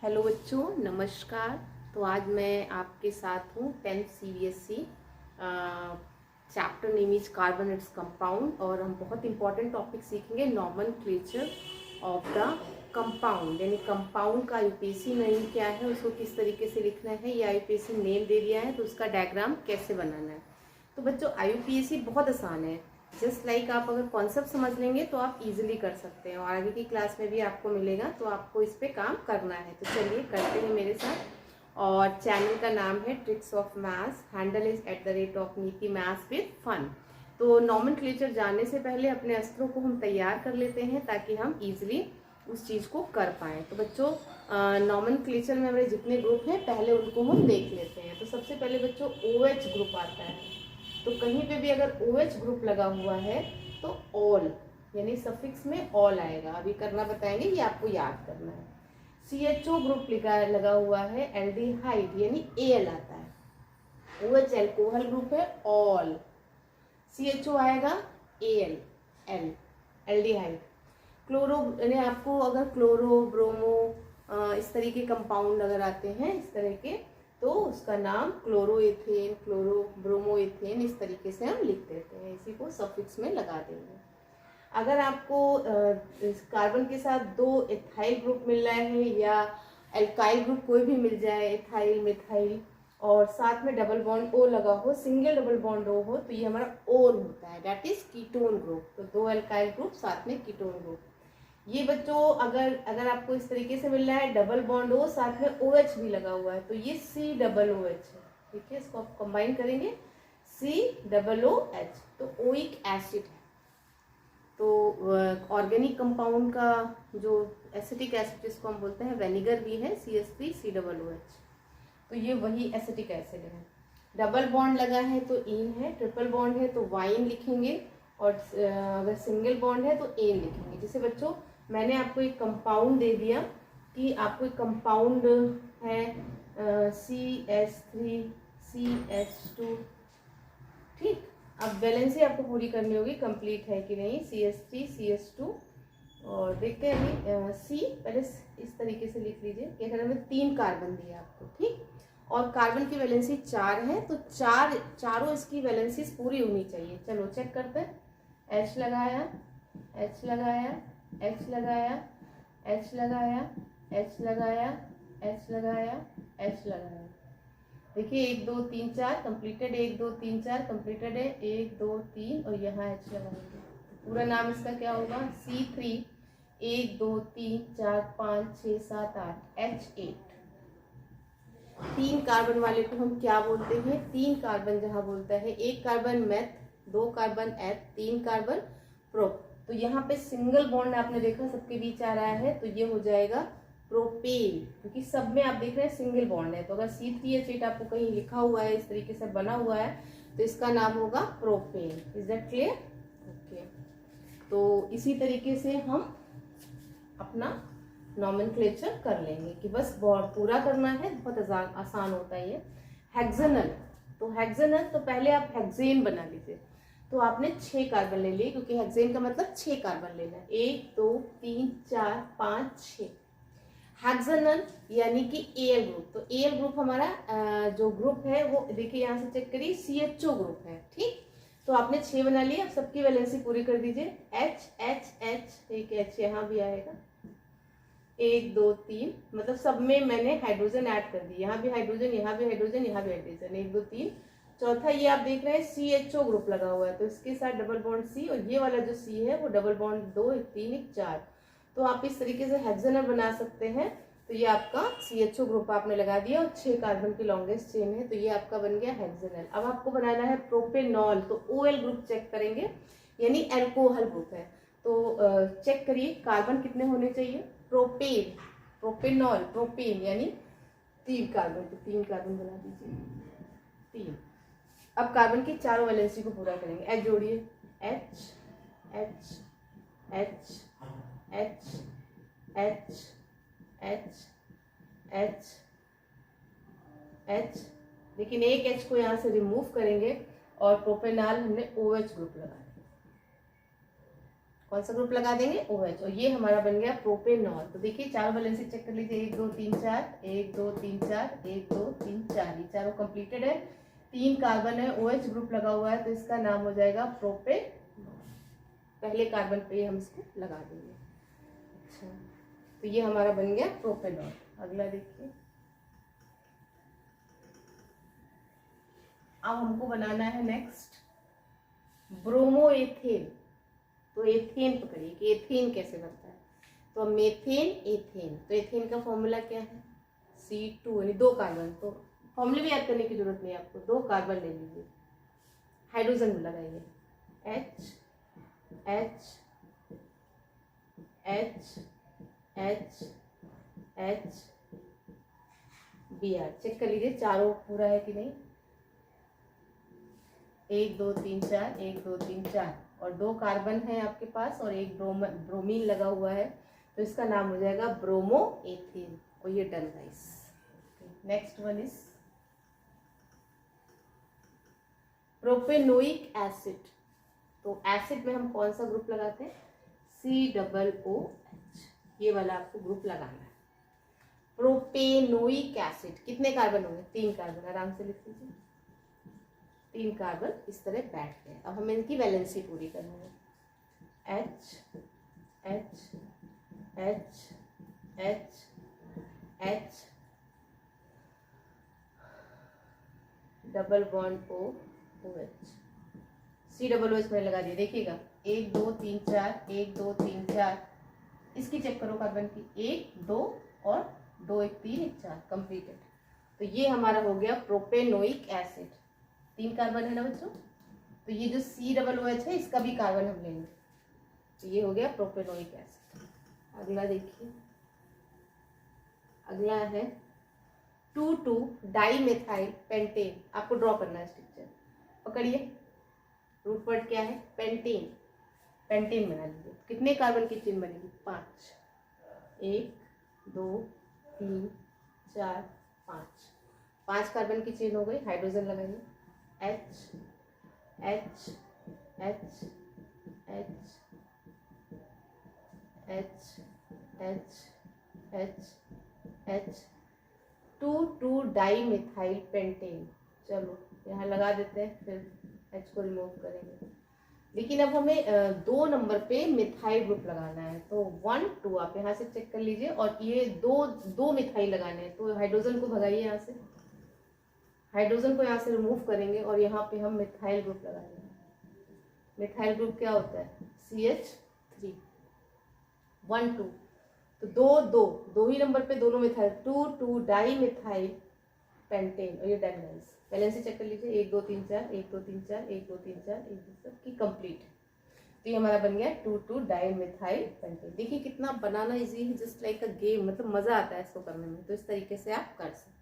Hello बच्चों, नमस्कार। तो आज मैं आपके साथ हूँ 10th CBSE chapter name is carbon its compound. और हम बहुत इंपॉर्टेंट टॉपिक सीखेंगे, नॉमेनक्लेचर ऑफ द कंपाउंड, यानी कंपाउंड का यूपीएससी नेम क्या है, उसको किस तरीके से लिखना है, या यूपीएससी नेम दे दिया है तो उसका डायग्राम कैसे बनाना है। तो बच्चों IUPAC बहुत आसान है, जस्ट लाइक आप अगर कॉन्सेप्ट समझ लेंगे तो आप इजीली कर सकते हैं, और आगे की क्लास में भी आपको मिलेगा, तो आपको इस पे काम करना है। तो चलिए करते हैं मेरे साथ। और चैनल का नाम है tricks of maths, handle is @नीति मैथ्स विद फन। तो नॉमेनक्लेचर जानने से पहले अपने अस्त्रों को हम तैयार कर लेते हैं ताकि हम इजीली उस चीज़ को कर पाएँ। तो बच्चों नॉमेनक्लेचर में हमारे जितने ग्रुप हैं पहले उनको हम देख लेते हैं। तो सबसे पहले बच्चों OH ग्रुप आता है। तो कहीं पे भी अगर OH ग्रुप लगा हुआ है तो ऑल, यानी सफिक्स में ऑल आएगा। अभी करना बताएंगे, ये आपको याद करना है। CHO ग्रुप लगा हुआ है एल्डिहाइड, यानी AL आता है। OH एल्कोहल ग्रुप है ऑल, CHO आएगा AL, L एल्डिहाइड। क्लोरो, यानी आपको अगर क्लोरो ब्रोमो इस तरह के कंपाउंड अगर आते हैं इस तरह के, तो उसका नाम क्लोरोएथेन, क्लोरो ब्रोमोएथेन, इस तरीके से हम लिख देते हैं, इसी को सफिक्स में लगा देंगे। अगर आपको कार्बन के साथ 2 एथाइल ग्रुप मिल रहा है या एल्काइल ग्रुप कोई भी मिल जाए, एथाइल मिथाइल, और साथ में डबल बॉन्ड O लगा हो, सिंगल डबल बॉन्ड O हो, तो ये हमारा ओन होता है, दैट इज कीटोन ग्रुप। तो 2 एल्काइल ग्रुप साथ में कीटोन ग्रुप। ये बच्चों अगर आपको इस तरीके से मिल रहा है डबल बॉन्ड O साथ में OH भी लगा हुआ है, तो ये COOH है। ठीक है, इसको आप कंबाइन करेंगे COOH, तो ओइक एसिड है। तो ऑर्गेनिक कंपाउंड का जो एसिटिक एसिड जिसको हम बोलते हैं वेनिगर भी है, CH3COOH, तो ये वही एसिटिक एसिड है। डबल बॉन्ड लगा है तो इन है, ट्रिपल बॉन्ड है तो वाइन लिखेंगे, और अगर सिंगल बॉन्ड है तो एन लिखेंगे। जैसे बच्चों मैंने आपको एक कंपाउंड दे दिया कि आपको एक कंपाउंड है CH3CH2, ठीक। अब वैलेंसी आपको पूरी करनी होगी, कंप्लीट है कि नहीं, CH3CH2। और देखते हैं अभी C पहले इस तरीके से लिख लीजिए कि अगर हमें 3 कार्बन दिए आपको, ठीक, और कार्बन की वैलेंसी 4 है, तो चारों इसकी वैलेंसीज पूरी होनी चाहिए। चलो चेक करते हैं। H लगाया, H लगाया, H लगाया, H लगाया, H लगाया, H लगाया, H लगाया। देखिए 1 2 3 4 कंप्लीटेड, 1 2 3 4 कंप्लीटेड है, 1 2 3, और यहाँ H लगाएंगे। पूरा नाम इसका क्या होगा, C3 1 2 3 4 5 6 7 8 H8। 3 कार्बन वाले को हम क्या बोलते हैं, 3 कार्बन जहाँ बोलता है, 1 कार्बन मेथ, 2 कार्बन एथ, 3 कार्बन प्रोप। तो यहाँ पे सिंगल बॉन्ड आपने देखा सबके बीच आ रहा है, तो ये हो जाएगा प्रोपेन, क्योंकि सब में आप देख रहे हैं सिंगल बॉन्ड है। तो अगर C3H8 आपको कहीं लिखा हुआ है, इस तरीके से बना हुआ है, तो इसका नाम होगा propane. Is that clear? Okay. तो इसी तरीके से हम अपना नॉमेनक्लेचर कर लेंगे कि बस पूरा करना है, बहुत आसान होता है ये। हेक्सेनल, तो हेक्सेनल तो पहले आप हेक्सेन बना लीजिए। तो आपने 6 कार्बन ले लिए, क्योंकि हेक्सेन का मतलब 6 कार्बन लेना है, 1 2 3 4 5 6। हेक्सेनल यानी कि AL ग्रुप। तो AL ग्रुप हमारा जो ग्रुप है वो देखिए यहाँ से चेक करिए, CHO ग्रुप है, ठीक। तो आपने 6 बना लिया, सबकी वैलेंसी पूरी कर दीजिए। H H H, एक H यहाँ भी आएगा, 1 2 3, मतलब सब में मैंने हाइड्रोजन ऐड कर दी, यहाँ भी हाइड्रोजन, यहाँ भी हाइड्रोजन, यहाँ भी हाइड्रोजन, 1 2 3। चौथा ये आप देख रहे हैं CHO ग्रुप लगा हुआ है, तो इसके साथ डबल बॉन्ड C, और ये वाला जो C है वो डबल बॉन्ड 2 1 3 1 4। तो आप इस तरीके से हेक्सेनल बना सकते हैं। तो ये आपका CHO ग्रुप आपने लगा दिया, और 6 कार्बन की लॉन्गेस्ट चेन है, तो ये आपका बन गया हेक्सेनल। अब आपको बनाना है प्रोपेनॉल, तो OL ग्रुप चेक करेंगे, यानी एल्कोहल ग्रुप है। तो चेक करिए कार्बन कितने होने चाहिए, प्रोपेन, प्रोपेनॉल, प्रोपेन यानी 3 कार्बन, तो 3 कार्बन बना दीजिए, 3। अब कार्बन की चारों वैलेंसी को पूरा करेंगे। H जोड़िए, H H H H H H H H, लेकिन एक H को यहाँ से रिमूव करेंगे, और प्रोपेनॉल हमने OH ग्रुप लगा दिया, कौन सा ग्रुप लगा देंगे, OH, और ये हमारा बन गया प्रोपेनॉल। तो देखिए चारों वैलेंसी चेक कर लीजिए, 1 2 3 4, 1 2 3 4, 1 2 3 4, ये चारों कंप्लीटेड है। 3 कार्बन है, OH ग्रुप लगा हुआ है, तो इसका नाम हो जाएगा प्रोपेनॉल। पहले कार्बन पे हम इसको लगा देंगे। अच्छा, तो ये हमारा बन गया प्रोपेनॉल। अगला देखिए, अब हमको बनाना है नेक्स्ट ब्रोमोएथेन। तो एथेन पकड़िए कि एथेन कैसे बनता है। तो मेथेन, एथेन, तो एथेन का फॉर्मूला क्या है, C2, यानी 2 कार्बन। तो फॉर्मूले भी याद करने की जरूरत नहीं है आपको, 2 कार्बन ले लीजिए, हाइड्रोजन में लगाइए, H H H H H Br। Check कर लीजिए चारों पूरा है कि नहीं, 1 2 3 4, 1 2 3 4, और 2 कार्बन है आपके पास और एक ब्रोमीन लगा हुआ है, तो इसका नाम हो जाएगा ब्रोमोएथेन। और ये done guys. Next one is propanoic acid. तो एसिड में हम कौन सा ग्रुप लगाते हैं, COOH, ये वाला आपको ग्रुप लगाना है। प्रोपेनोइक एसिड, कितने कार्बन होंगे, 3 कार्बन, आराम से लिख लीजिए, 3 कार्बन इस तरह बैठ गए। अब हमें इनकी वैलेंसी पूरी करनी है, H H H H H double bond O OH, COOH मैंने लगा दिया। देखिएगा 1 2 3 4, 1 2 3 4, इसकी चेक करो कार्बन की, 1 2 और 2 1 3 1 4, कंप्लीटेड। तो ये हमारा हो गया प्रोपेनोइक एसिड। 3 कार्बन है ना बच्चों, तो ये जो COOH है इसका भी कार्बन हम लेंगे, तो ये हो गया प्रोपेनोइक एसिड। अगला देखिए, अगला है 2,2 डाइमेथाइल पेंटेन। आपको ड्रॉ करना है स्ट्रक्चर, पकड़िए, रूट वर्ड क्या है, पेंटेन। पेंटेन बना लीजिए, कितने कार्बन की चेन बनेगी, 5, 1 2 3 4 5, 5 कार्बन की चेन हो गई। हाइड्रोजन लगाइए, H H H H H H H H 2,2 dimethyl pentane. चलो यहाँ लगा देते हैं, फिर H को रिमूव करेंगे। लेकिन अब हमें 2 नंबर पे मिथाइल ग्रुप लगाना है, तो 1 2 आप यहाँ से चेक कर लीजिए, और ये दो मिथाइल लगाने हैं। तो हाइड्रोजन को भगाइए यहाँ से, हाइड्रोजन को यहाँ से रिमूव करेंगे और यहाँ पे हम मिथाइल ग्रुप लगाएंगे। मिथाइल ग्रुप क्या होता है, CH3, 1 2, तो दो ही नंबर पे दोनों मिथाइल, 2,2 डाइमिथाइल पेंटेन। और ये डन गाइस। वैलेंसी चेक कर लीजिए, 1 2 3 4, 1 2 3 4, 1 2 3 4, 1 2 सब की कंप्लीट। तो ये हमारा बन गया 2,2 डाइमिथाइल पेंटेन। देखिए कितना बनाना इजी है, जस्ट लाइक अ गेम, मतलब मजा आता है इसको करने में। तो इस तरीके से आप कर सकते हैं।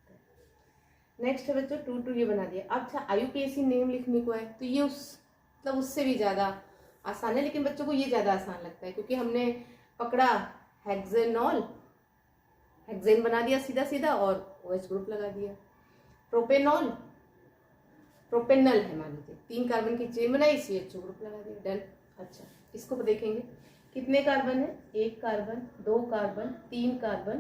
नेक्स्ट है बच्चों 2,2 ये बना दिया। अब अच्छा IUPAC नेम लिखने को है, तो ये मतलब उससे भी ज़्यादा आसान है, लेकिन बच्चों को ये ज़्यादा आसान लगता है क्योंकि हमने पकड़ा हेक्सेनॉल, हेक्सेन बना दिया सीधा सीधा और OH ग्रुप लगा दिया। प्रोपेनॉल, प्रोपेनल है मान लीजिए, 3 कार्बन की चेन बनाई, CH2 ग्रुप लगा दिया, डन। अच्छा इसको देखेंगे कितने कार्बन है, 1 कार्बन, 2 कार्बन, 3 कार्बन,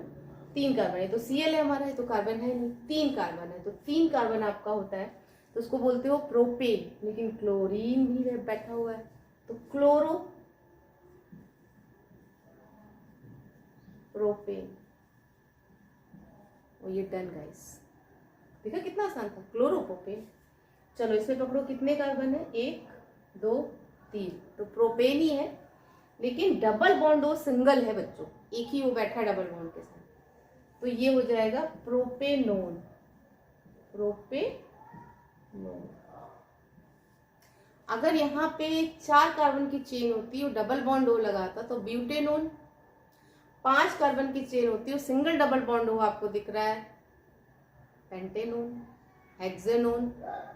3 कार्बन है, तो Cl है हमारा, है तो कार्बन है नहीं, 3 कार्बन है, तो 3 कार्बन आपका होता है, तो उसको बोलते हो प्रोपेन। लेकिन क्लोरीन भी बैठा हुआ है, तो क्लोरो प्रोपेन। और ये डन गाइस, देखा कितना आसान था, क्लोरोप्रोपेन। चलो इसमें पकड़ो कितने कार्बन है, 1 2 3, तो प्रोपेन ही है, लेकिन डबल बॉन्ड वो सिंगल है बच्चों, एक ही वो बैठा है डबल बॉन्ड के साथ, तो ये हो जाएगा प्रोपेनोन। प्रोपेनोन। अगर यहाँ पे 4 कार्बन की चेन होती है, डबल बॉन्ड ओ लगाता, तो ब्यूटेनोन। 5 कार्बन की चेन होती है, सिंगल डबल बॉन्ड हो आपको दिख रहा है, पेंटेनोन, हेक्सेनोन,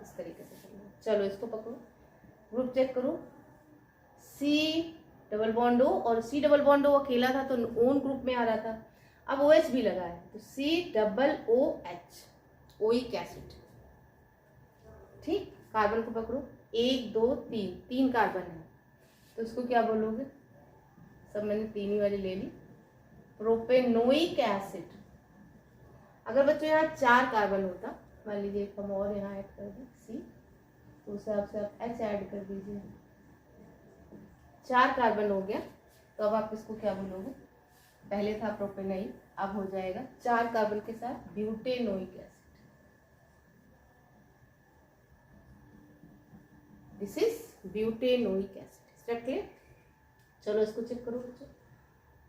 इस तरीके से करना। चलो इसको पकड़ो, ग्रुप चेक करो, C डबल बॉन्ड O, और C डबल बॉन्ड O अकेला था तो ओन ग्रुप में आ रहा था, अब OH भी लगा है, तो COOH, ओइक एसिड। ठीक, कार्बन को पकड़ो, 1 2 3, 3 कार्बन है, तो इसको क्या बोलोगे, सब मैंने 3 ही वाली ले ली। प्रोपेनोइक एसिड, अगर बच्चों यहाँ 4 कार्बन होता, मान लीजिए एक हम और यहाँ ऐड कर दें C, तो उस हिसाब से आप H ऐड कर दीजिए। 4 कार्बन हो गया, तो अब आप इसको क्या बोलोगे, पहले था प्रोपेनाइल, अब हो जाएगा 4 कार्बन के साथ butanoic acid. This is butanoic acid. Step clear? चलो इसको चेक करो बच्चों।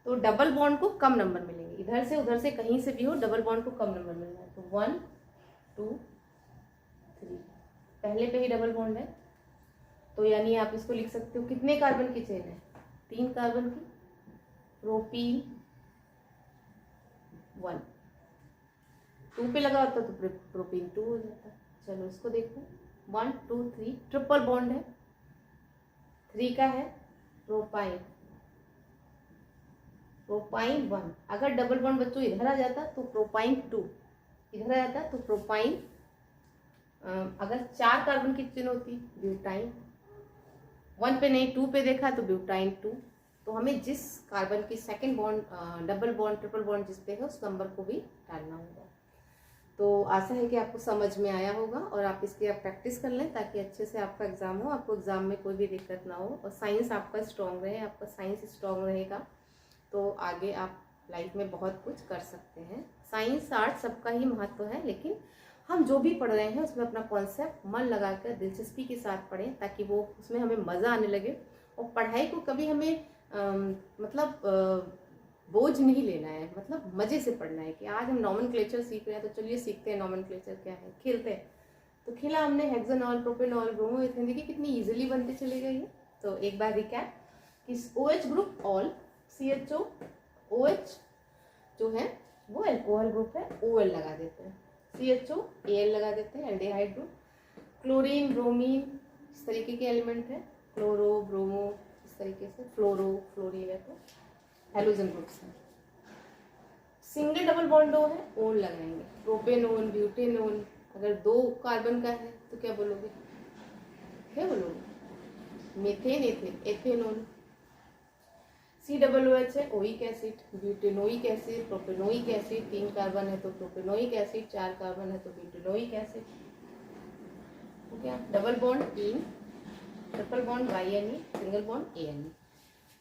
तो डबल बॉन्ड को कम नंबर मिलेंगे, इधर से उधर से कहीं से भी हो, डबल बॉन्ड को कम नंबर मिलना है। तो 1 2 3, पहले पे ही डबल बॉन्ड है, तो यानी आप इसको लिख सकते हो, कितने कार्बन की चेन है, 3 कार्बन की, प्रोपीन 1, 2 पे लगा होता तो प्रोपीन 2 हो जाता। चलो इसको देखो, 1 2 3, ट्रिपल बॉन्ड है, 3 का है प्रोपाइन, प्रोपाइन 1। अगर डबल बॉन्ड बच्चों इधर आ जाता तो प्रोपाइन 2, इधर आ जाता तो प्रोपाइन, अगर 4 कार्बन की चेन होती ब्यूटाइन, 1 पे नहीं 2 पे देखा तो ब्यूटाइन 2। तो हमें जिस कार्बन की second bond, double bond, triple bond जिस पे है उस नंबर को भी डालना होगा। तो आशा है कि आपको समझ में आया होगा और आप इसकी आप प्रैक्टिस कर लें ताकि अच्छे से आपका एग्जाम हो, आपको एग्जाम में कोई भी दिक्कत ना हो, और साइंस आपका स्ट्रॉन्ग रहे। आपका साइंस स्ट्रॉन्ग रहेगा तो आगे आप लाइफ में बहुत कुछ कर सकते हैं। साइंस आर्ट सबका ही महत्व है, लेकिन हम जो भी पढ़ रहे हैं उसमें अपना कॉन्सेप्ट मन लगाकर दिलचस्पी के साथ पढ़ें ताकि वो उसमें हमें मज़ा आने लगे। और पढ़ाई को कभी हमें बोझ नहीं लेना है, मतलब मज़े से पढ़ना है कि आज हम नॉमेनक्लेचर सीख रहे हैं तो चलिए सीखते हैं नॉमेनक्लेचर क्या है, खेलते हैं। तो खेला हमने हेक्सानॉल, प्रोपेनॉल, ब्रोमो इथेन, देखिए कितनी इजीली बनते चले गए ये। तो एक बार रिकैप कि OH group all, CHO, OH जो है वो एल्कोहल ग्रुप है, OL लगा देते हैं, CHO Al लगा देते हैं, एल्डिहाइड ग्रुप, क्लोरीन, ब्रोमीन इस तरीके के एलिमेंट है, क्लोरो, ब्रोमो इस तरीके से, फ्लोरो, फ्लोरीन है तो हेलोजन ग्रुप्स हैं। सिंगल डबल बॉन्ड है, ओन लगाएंगे, प्रोपेनोन, ब्यूटेनोन। अगर 2 कार्बन का है तो क्या बोलोगे, क्या बोलोगे, मीथेन, एथेन, एथेनोन। COOH है, oic acid, butanoic acid, propanoic acid, 3 carbon है तो प्रोपेनोइक एसिड, 4 कार्बन है तो ब्यूटेनोइक एसिड। तो क्या, double bond in, triple bond YNE, single bond ANE।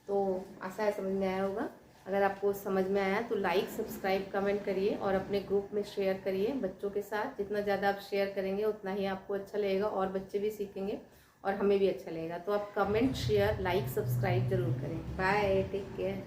तो आशा है समझ में आया होगा। अगर आपको समझ में आया तो लाइक, सब्सक्राइब, कमेंट करिए और अपने ग्रुप में शेयर करिए बच्चों के साथ। जितना ज़्यादा आप शेयर करेंगे उतना ही आपको अच्छा लगेगा और बच्चे भी सीखेंगे और हमें भी अच्छा लगेगा। तो आप कमेंट, शेयर, लाइक, सब्सक्राइब जरूर करें। Bye, take care.